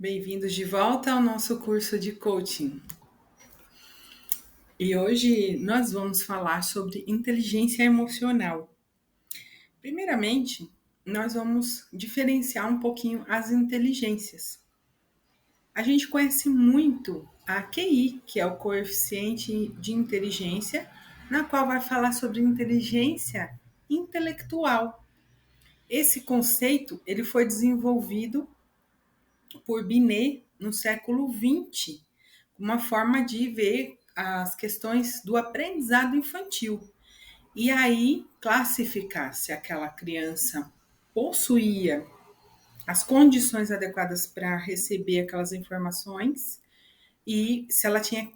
Bem-vindos de volta ao nosso curso de coaching. E hoje nós vamos falar sobre inteligência emocional. Primeiramente, nós vamos diferenciar um pouquinho as inteligências. A gente conhece muito a QI, que é o coeficiente de inteligência, na qual vai falar sobre inteligência intelectual. Esse conceito ele foi desenvolvido por Binet no século XX, uma forma de ver as questões do aprendizado infantil. E aí classificar se aquela criança possuía as condições adequadas para receber aquelas informações e se ela tinha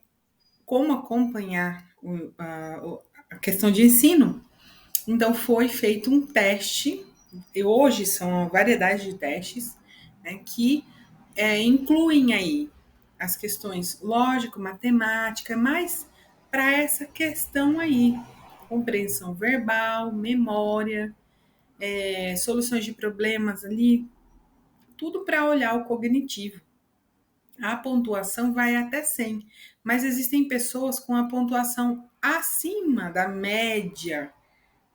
como acompanhar a questão de ensino. Então foi feito um teste, e hoje são uma variedade de testes, né, que incluem aí as questões lógico, matemática, mas para essa questão aí, compreensão verbal, memória, soluções de problemas ali, tudo para olhar o cognitivo. A pontuação vai até 100, mas existem pessoas com a pontuação acima da média,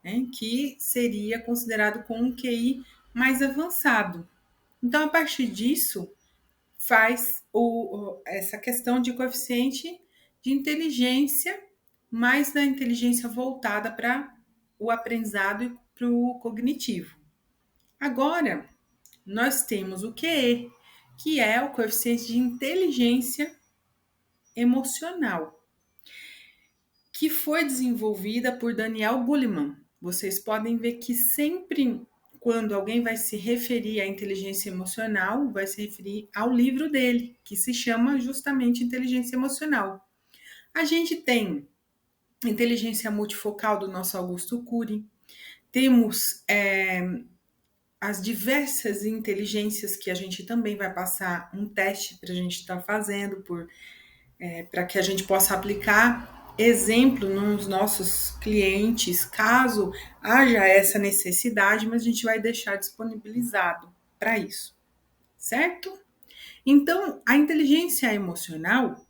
né, que seria considerado com um QI mais avançado. Então, a partir disso, faz essa questão de coeficiente de inteligência, mais da inteligência voltada para o aprendizado e para o cognitivo. Agora, nós temos o QE, que é o coeficiente de inteligência emocional, que foi desenvolvida por Daniel Goleman. Vocês podem ver que sempre quando alguém vai se referir à inteligência emocional, vai se referir ao livro dele, que se chama justamente Inteligência Emocional. A gente tem inteligência multifocal do nosso Augusto Cury, temos as diversas inteligências que a gente também vai passar um teste para a gente estar fazendo, para que a gente possa aplicar exemplo nos nossos clientes, caso haja essa necessidade, mas a gente vai deixar disponibilizado para isso, certo? Então, a inteligência emocional,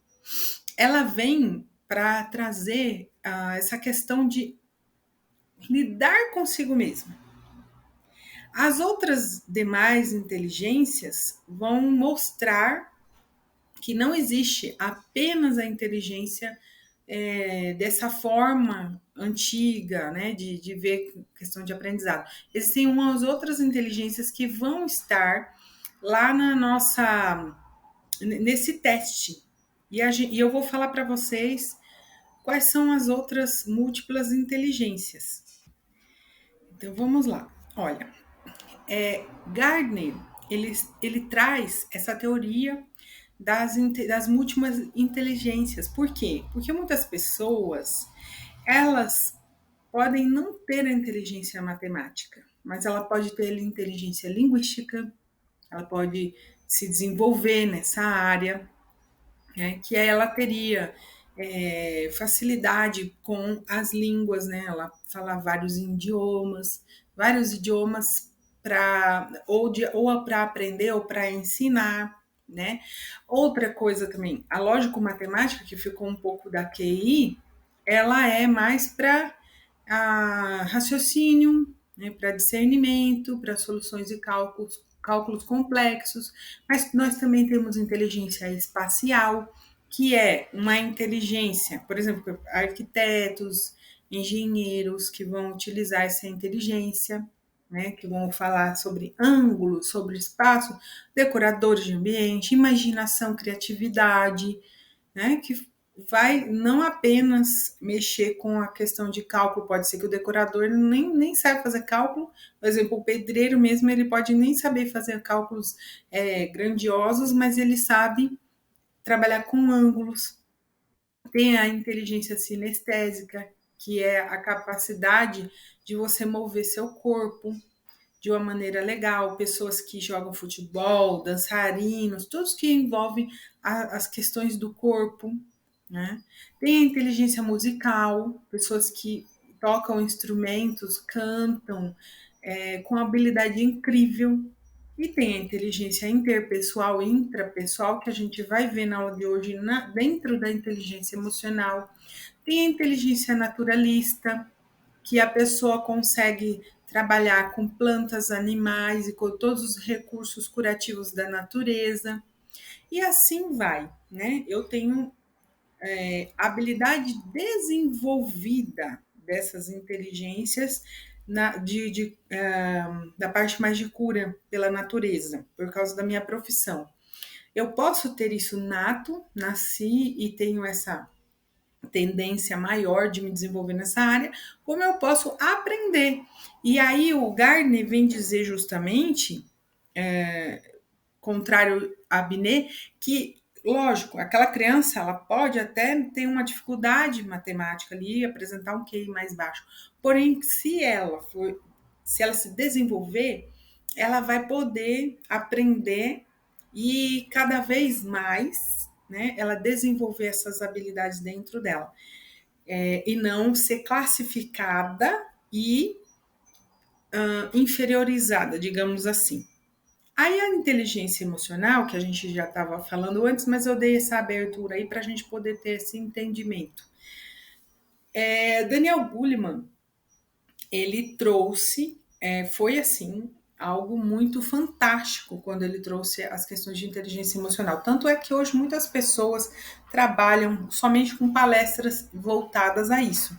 ela vem para trazer essa questão de lidar consigo mesmo. As outras demais inteligências vão mostrar que não existe apenas a inteligência dessa forma antiga, né, de ver questão de aprendizado. Existem umas outras inteligências que vão estar lá nesse teste. E eu vou falar para vocês quais são as outras múltiplas inteligências. Então vamos lá. Olha, Gardner ele traz essa teoria das múltiplas inteligências. Por quê? Porque muitas pessoas, elas podem não ter a inteligência matemática, mas ela pode ter a inteligência linguística, ela pode se desenvolver nessa área, né, que ela teria facilidade com as línguas, né? Ela fala vários idiomas ou para aprender ou para ensinar, né? Outra coisa também, a lógico-matemática, que ficou um pouco da QI, ela é mais para raciocínio, né, para discernimento, para soluções de cálculos complexos, mas nós também temos inteligência espacial, que é uma inteligência, por exemplo, arquitetos, engenheiros que vão utilizar essa inteligência, né, que vão falar sobre ângulos, sobre espaço, decoradores de ambiente, imaginação, criatividade, né, que vai não apenas mexer com a questão de cálculo, pode ser que o decorador nem saiba fazer cálculo, por exemplo, o pedreiro mesmo, ele pode nem saber fazer cálculos grandiosos, mas ele sabe trabalhar com ângulos. Tem a inteligência sinestésica, que é a capacidade de você mover seu corpo de uma maneira legal, pessoas que jogam futebol, dançarinos, todos que envolvem as questões do corpo, né? Tem a inteligência musical, pessoas que tocam instrumentos, cantam com habilidade incrível. E tem a inteligência interpessoal e intrapessoal, que a gente vai ver na aula de hoje, dentro da inteligência emocional. Tem a inteligência naturalista, que a pessoa consegue trabalhar com plantas, animais e com todos os recursos curativos da natureza. E assim vai, né? Eu tenho habilidade desenvolvida dessas inteligências da parte mais de cura pela natureza, por causa da minha profissão. Eu posso ter isso nato, nasci e tenho essa tendência maior de me desenvolver nessa área, como eu posso aprender. E aí o Gardner vem dizer justamente, contrário a Binet, que, lógico, aquela criança ela pode até ter uma dificuldade matemática ali, apresentar um QI mais baixo. Porém, se ela se desenvolver, ela vai poder aprender e cada vez mais, né, ela desenvolver essas habilidades dentro dela. E não ser classificada e inferiorizada, digamos assim. Aí a inteligência emocional, que a gente já estava falando antes, mas eu dei essa abertura aí para a gente poder ter esse entendimento. Daniel Goleman, ele trouxe, foi assim, algo muito fantástico quando ele trouxe as questões de inteligência emocional. Tanto é que hoje muitas pessoas trabalham somente com palestras voltadas a isso.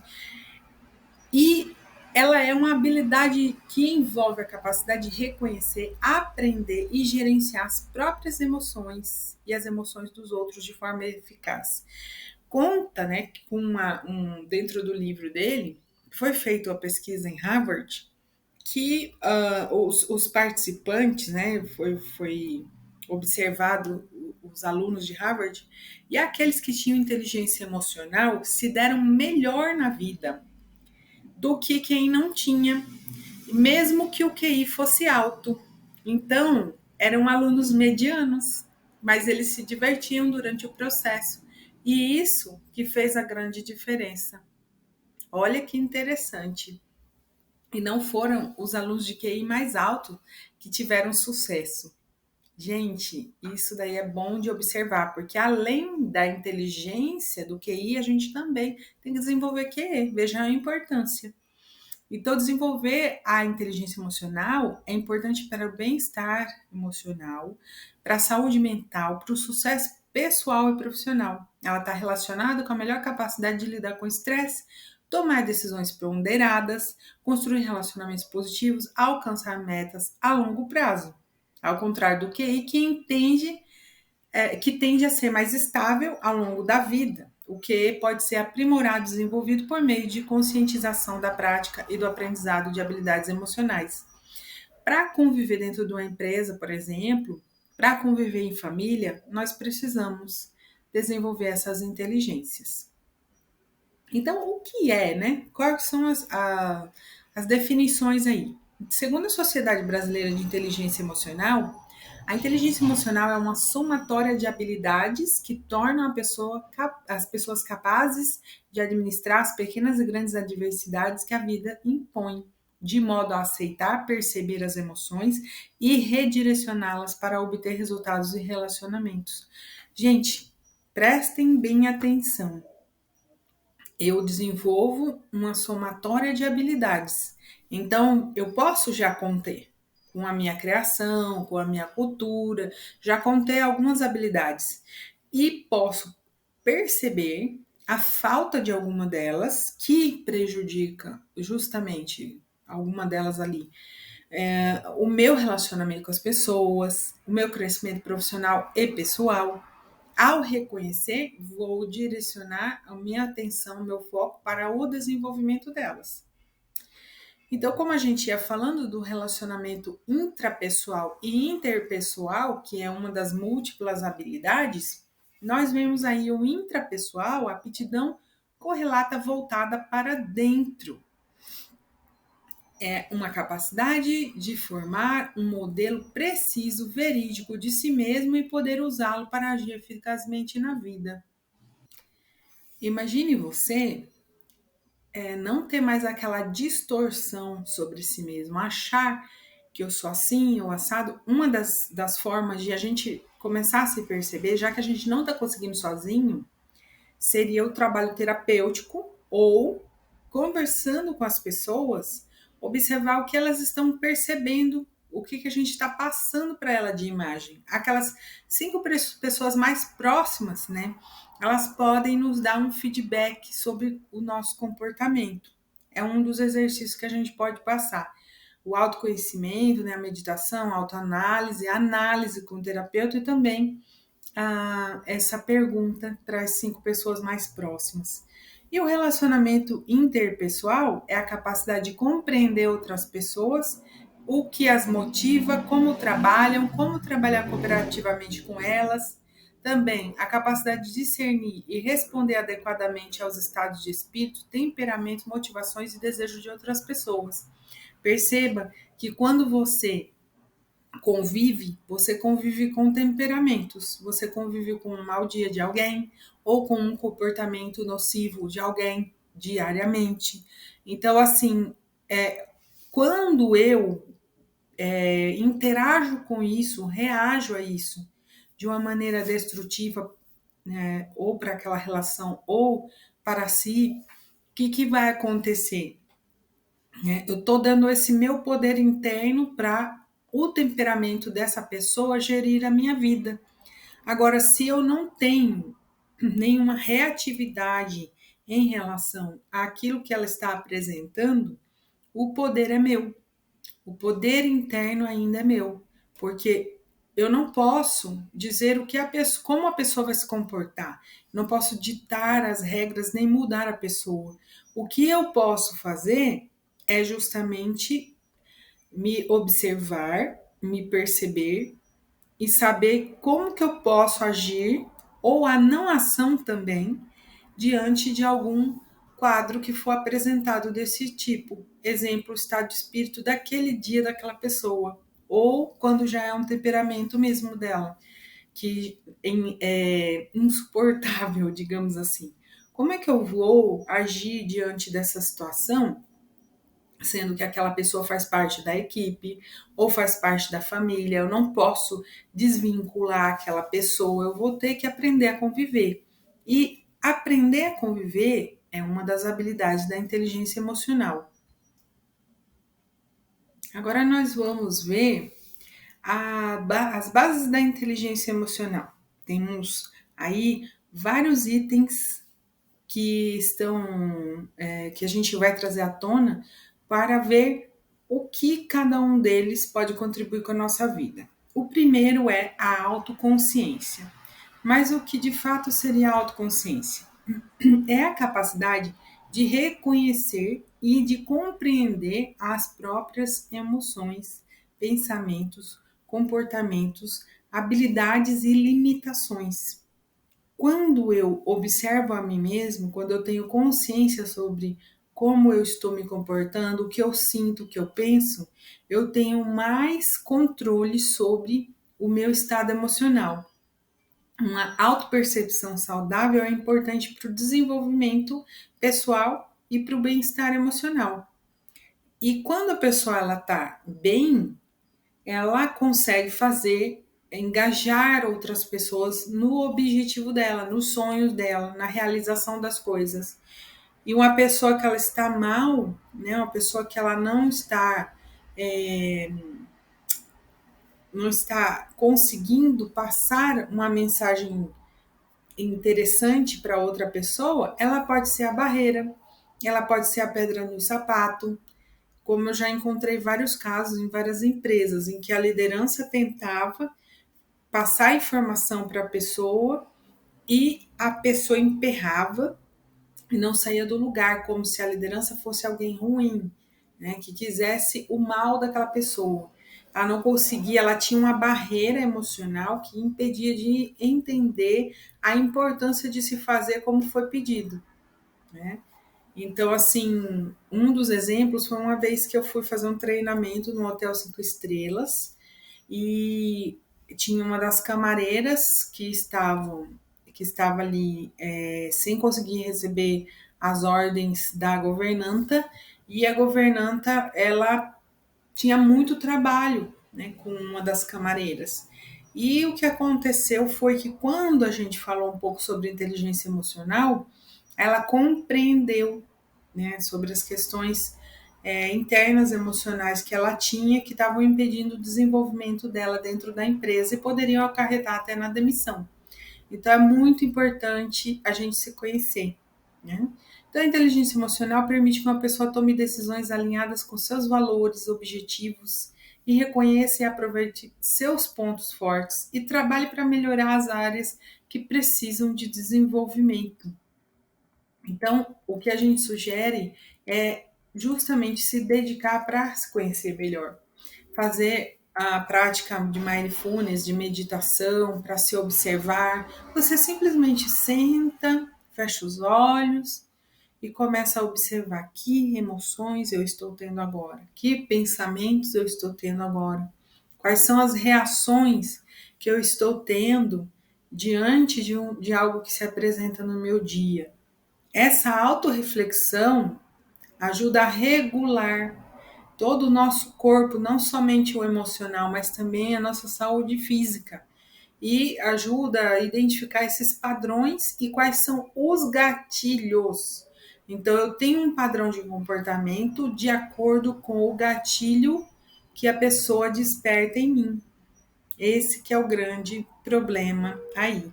E ela é uma habilidade que envolve a capacidade de reconhecer, aprender e gerenciar as próprias emoções e as emoções dos outros de forma eficaz. Conta, né, dentro do livro dele, foi feita a pesquisa em Harvard, que os participantes, né, foi observado os alunos de Harvard, e aqueles que tinham inteligência emocional se deram melhor na vida do que quem não tinha, mesmo que o QI fosse alto. Então, eram alunos medianos, mas eles se divertiam durante o processo. E isso que fez a grande diferença. Olha que interessante. E não foram os alunos de QI mais alto que tiveram sucesso. Gente, isso daí é bom de observar, porque além da inteligência do QI, a gente também tem que desenvolver QE. Veja a importância. Então, desenvolver a inteligência emocional é importante para o bem-estar emocional, para a saúde mental, para o sucesso pessoal e profissional. Ela está relacionada com a melhor capacidade de lidar com o estresse, tomar decisões ponderadas, construir relacionamentos positivos, alcançar metas a longo prazo. Ao contrário do QI, que tende a ser mais estável ao longo da vida, o que pode ser aprimorado e desenvolvido por meio de conscientização da prática e do aprendizado de habilidades emocionais. Para conviver dentro de uma empresa, por exemplo, para conviver em família, nós precisamos desenvolver essas inteligências. Então, o que é, né? Quais são as definições aí? Segundo a Sociedade Brasileira de Inteligência Emocional, a inteligência emocional é uma somatória de habilidades que tornam as pessoas capazes de administrar as pequenas e grandes adversidades que a vida impõe, de modo a aceitar, perceber as emoções e redirecioná-las para obter resultados e relacionamentos. Gente, prestem bem atenção. Eu desenvolvo uma somatória de habilidades. Então, eu posso já conter com a minha criação, com a minha cultura, já contei algumas habilidades e posso perceber a falta de alguma delas que prejudica justamente alguma delas ali. O meu relacionamento com as pessoas, o meu crescimento profissional e pessoal. Ao reconhecer, vou direcionar a minha atenção, o meu foco para o desenvolvimento delas. Então, como a gente ia falando do relacionamento intrapessoal e interpessoal, que é uma das múltiplas habilidades, nós vemos aí o intrapessoal, a aptidão correlata voltada para dentro. É uma capacidade de formar um modelo preciso, verídico de si mesmo e poder usá-lo para agir eficazmente na vida. Imagine você não ter mais aquela distorção sobre si mesmo, achar que eu sou assim ou assado. Uma das formas de a gente começar a se perceber, já que a gente não está conseguindo sozinho, seria o trabalho terapêutico ou conversando com as pessoas, observar o que elas estão percebendo, o que a gente está passando para ela de imagem. Aquelas 5 pessoas mais próximas, né? Elas podem nos dar um feedback sobre o nosso comportamento. É um dos exercícios que a gente pode passar. O autoconhecimento, né, a meditação, a autoanálise, a análise com o terapeuta e também essa pergunta para as 5 pessoas mais próximas. E o relacionamento interpessoal é a capacidade de compreender outras pessoas, o que as motiva, como trabalham, como trabalhar cooperativamente com elas. Também a capacidade de discernir e responder adequadamente aos estados de espírito, temperamento, motivações e desejos de outras pessoas. Perceba que quando você convive com temperamentos, você convive com um mau dia de alguém ou com um comportamento nocivo de alguém diariamente. Então, assim, quando eu interajo com isso, reajo a isso de uma maneira destrutiva, né, ou para aquela relação ou para si, o que vai acontecer? Eu estou dando esse meu poder interno para o temperamento dessa pessoa gerir a minha vida. Agora, se eu não tenho nenhuma reatividade em relação àquilo que ela está apresentando, o poder é meu. O poder interno ainda é meu, porque eu não posso dizer o que como a pessoa vai se comportar. Não posso ditar as regras nem mudar a pessoa. O que eu posso fazer é justamente me observar, me perceber e saber como que eu posso agir ou a não ação também diante de algum quadro que for apresentado desse tipo. Exemplo, o estado de espírito daquele dia daquela pessoa, ou quando já é um temperamento mesmo dela, que é insuportável, digamos assim. Como é que eu vou agir diante dessa situação, sendo que aquela pessoa faz parte da equipe ou faz parte da família? Eu não posso desvincular aquela pessoa, eu vou ter que aprender a conviver. E aprender a conviver é uma das habilidades da inteligência emocional. Agora nós vamos ver as bases da inteligência emocional. Temos aí vários itens que estão que a gente vai trazer à tona para ver o que cada um deles pode contribuir com a nossa vida. O primeiro é a autoconsciência. Mas o que de fato seria a autoconsciência? É a capacidade de reconhecer e de compreender as próprias emoções, pensamentos, comportamentos, habilidades e limitações. Quando eu observo a mim mesmo, quando eu tenho consciência sobre como eu estou me comportando, o que eu sinto, o que eu penso, eu tenho mais controle sobre o meu estado emocional. Uma autopercepção saudável é importante para o desenvolvimento pessoal e para o bem-estar emocional. E quando a pessoa está bem, ela consegue engajar outras pessoas no objetivo dela, nos sonhos dela, na realização das coisas. E uma pessoa que ela está mal, né, uma pessoa que ela não está conseguindo passar uma mensagem interessante para outra pessoa, ela pode ser a barreira, ela pode ser a pedra no sapato, como eu já encontrei vários casos em várias empresas em que a liderança tentava passar informação para a pessoa e a pessoa emperrava e não saía do lugar, como se a liderança fosse alguém ruim, né, que quisesse o mal daquela pessoa. Ela não conseguia, ela tinha uma barreira emocional que impedia de entender a importância de se fazer como foi pedido, né? Então, assim, um dos exemplos foi uma vez que eu fui fazer um treinamento no Hotel 5 Estrelas e tinha uma das camareiras que estava ali sem conseguir receber as ordens da governanta, e a governanta ela tinha muito trabalho, né, com uma das camareiras. E o que aconteceu foi que quando a gente falou um pouco sobre inteligência emocional, ela compreendeu, né, sobre as questões internas emocionais que ela tinha que estavam impedindo o desenvolvimento dela dentro da empresa e poderiam acarretar até na demissão. Então é muito importante a gente se conhecer, né? Então a inteligência emocional permite que uma pessoa tome decisões alinhadas com seus valores, objetivos e reconheça e aproveite seus pontos fortes e trabalhe para melhorar as áreas que precisam de desenvolvimento. Então, o que a gente sugere é justamente se dedicar para se conhecer melhor, fazer a prática de mindfulness, de meditação, para se observar. Você simplesmente senta, fecha os olhos e começa a observar que emoções eu estou tendo agora, que pensamentos eu estou tendo agora, quais são as reações que eu estou tendo diante de algo que se apresenta no meu dia. Essa autorreflexão ajuda a regular todo o nosso corpo, não somente o emocional, mas também a nossa saúde física. E ajuda a identificar esses padrões e quais são os gatilhos. Então, eu tenho um padrão de comportamento de acordo com o gatilho que a pessoa desperta em mim. Esse que é o grande problema aí.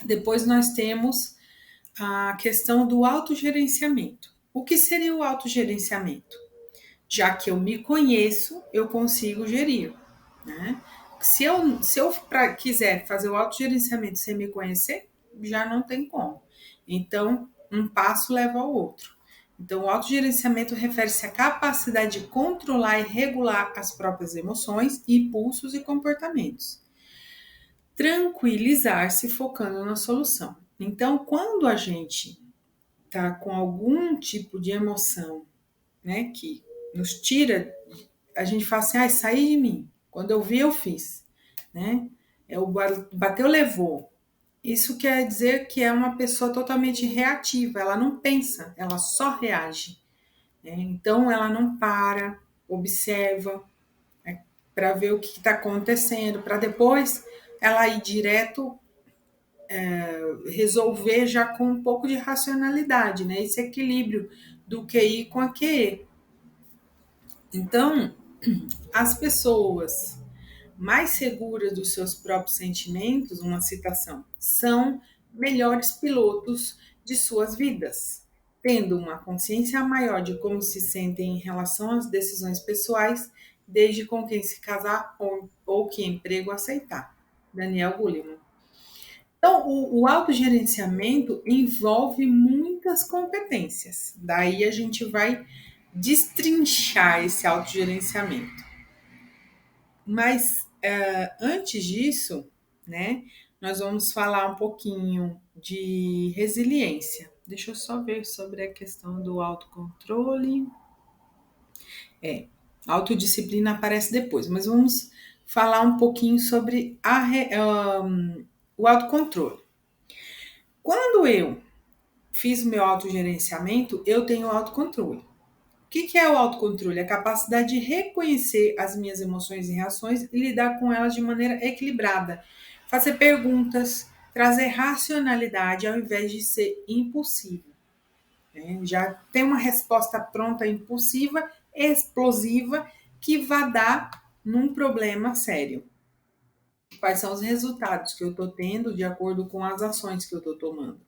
Depois nós temos a questão do autogerenciamento. O que seria o autogerenciamento? Já que eu me conheço, eu consigo gerir, né? Se eu quiser fazer o autogerenciamento sem me conhecer, já não tem como. Então, um passo leva ao outro. Então, o autogerenciamento refere-se à capacidade de controlar e regular as próprias emoções, impulsos e comportamentos. Tranquilizar-se focando na solução. Então, quando a gente tá com algum tipo de emoção, né, que nos tira, a gente fala assim, ah, saí de mim. Quando eu vi, eu fiz, né? Bateu, levou. Isso quer dizer que é uma pessoa totalmente reativa, ela não pensa, ela só reage, né? Então ela não para, observa, né, para ver o que está acontecendo, para depois ela ir direto resolver já com um pouco de racionalidade, né? Esse equilíbrio do QI com a QE. Então, as pessoas mais seguras dos seus próprios sentimentos, uma citação, são melhores pilotos de suas vidas, tendo uma consciência maior de como se sentem em relação às decisões pessoais, desde com quem se casar ou que emprego aceitar. Daniel Goleman. Então, o autogerenciamento envolve muitas competências. Daí a gente vai destrinchar esse autogerenciamento. Mas antes disso, né, nós vamos falar um pouquinho de resiliência. Deixa eu só ver sobre a questão do autocontrole. Autodisciplina aparece depois, mas vamos falar um pouquinho sobre o autocontrole. Quando eu fiz o meu autogerenciamento, eu tenho autocontrole. O que é o autocontrole? A capacidade de reconhecer as minhas emoções e reações e lidar com elas de maneira equilibrada. Fazer perguntas, trazer racionalidade ao invés de ser impulsivo. Já tem uma resposta pronta, impulsiva, explosiva, que vai dar num problema sério. Quais são os resultados que eu estou tendo de acordo com as ações que eu estou tomando,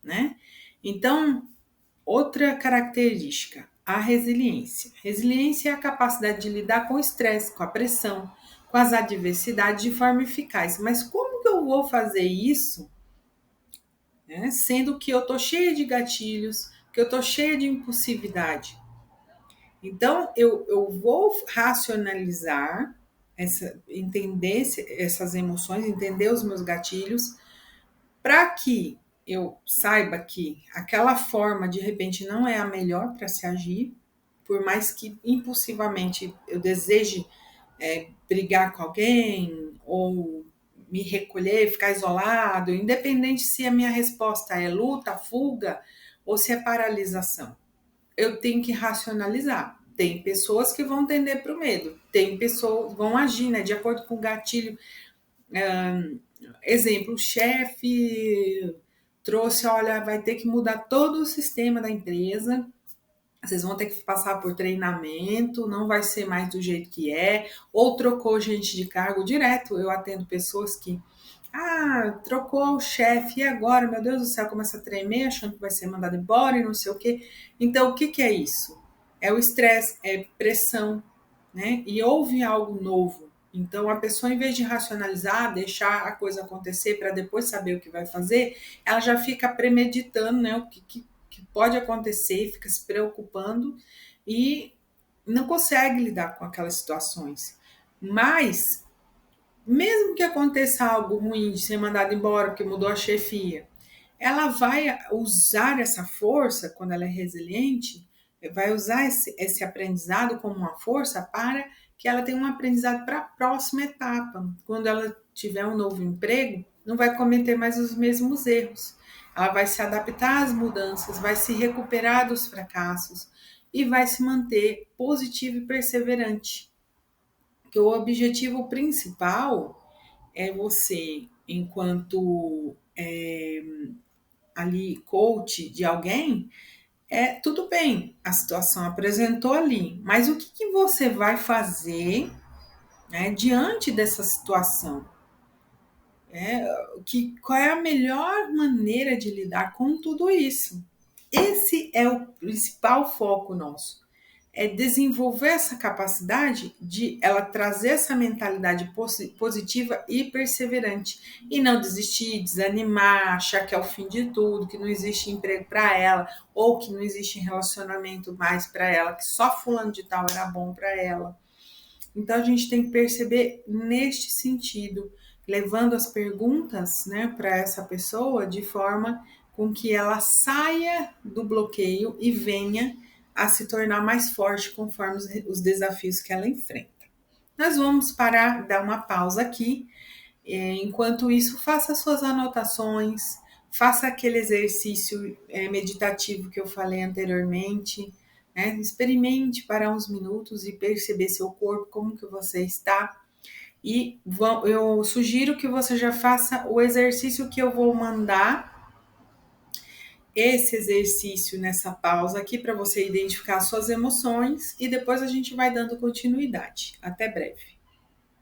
né? Então, outra característica, a resiliência. Resiliência é a capacidade de lidar com o estresse, com a pressão, com as adversidades de forma eficaz. Mas como que eu vou fazer isso, né, sendo que eu estou cheia de gatilhos, que eu estou cheia de impulsividade? Então, eu vou racionalizar, entender essas emoções, entender os meus gatilhos, para que eu saiba que aquela forma de repente não é a melhor para se agir, por mais que impulsivamente eu deseje brigar com alguém ou me recolher, ficar isolado, independente se a minha resposta é luta, fuga ou se é paralisação. Eu tenho que racionalizar. Tem pessoas que vão tender para o medo, tem pessoas que vão agir, né, de acordo com o gatilho. Exemplo, o chefe trouxe, olha, vai ter que mudar todo o sistema da empresa, vocês vão ter que passar por treinamento, não vai ser mais do jeito que é, ou trocou gente de cargo direto. Eu atendo pessoas que, trocou o chefe, e agora, meu Deus do céu, começa a tremer, achando que vai ser mandado embora e não sei o quê. Então, o que, que é isso? É o estresse, é pressão, né? E houve algo novo. Então, a pessoa, em vez de racionalizar, deixar a coisa acontecer para depois saber o que vai fazer, ela já fica premeditando, né? O que pode acontecer, fica se preocupando e não consegue lidar com aquelas situações. Mas, mesmo que aconteça algo ruim de ser mandado embora porque mudou a chefia, ela vai usar essa força, quando ela é resiliente, vai usar esse aprendizado como uma força para que ela tenha um aprendizado para a próxima etapa. Quando ela tiver um novo emprego, não vai cometer mais os mesmos erros. Ela vai se adaptar às mudanças, vai se recuperar dos fracassos e vai se manter positiva e perseverante. Porque o objetivo principal é você, enquanto ali coach de alguém, tudo bem, a situação apresentou ali, mas o que, que você vai fazer, né, diante dessa situação? Qual é a melhor maneira de lidar com tudo isso? Esse é o principal foco nosso. É desenvolver essa capacidade de ela trazer essa mentalidade positiva e perseverante e não desistir, desanimar, achar que é o fim de tudo, que não existe emprego para ela ou que não existe relacionamento mais para ela, que só fulano de tal era bom para ela. Então a gente tem que perceber neste sentido, levando as perguntas, né, para essa pessoa de forma com que ela saia do bloqueio e venha a se tornar mais forte conforme os desafios que ela enfrenta. Nós vamos parar, dar uma pausa aqui. Enquanto isso, faça suas anotações, faça aquele exercício meditativo que eu falei anteriormente, né? Experimente parar uns minutos e perceber seu corpo, como que você está. E eu sugiro que você já faça o exercício que eu vou mandar, esse exercício nessa pausa aqui, para você identificar suas emoções e depois a gente vai dando continuidade. Até breve.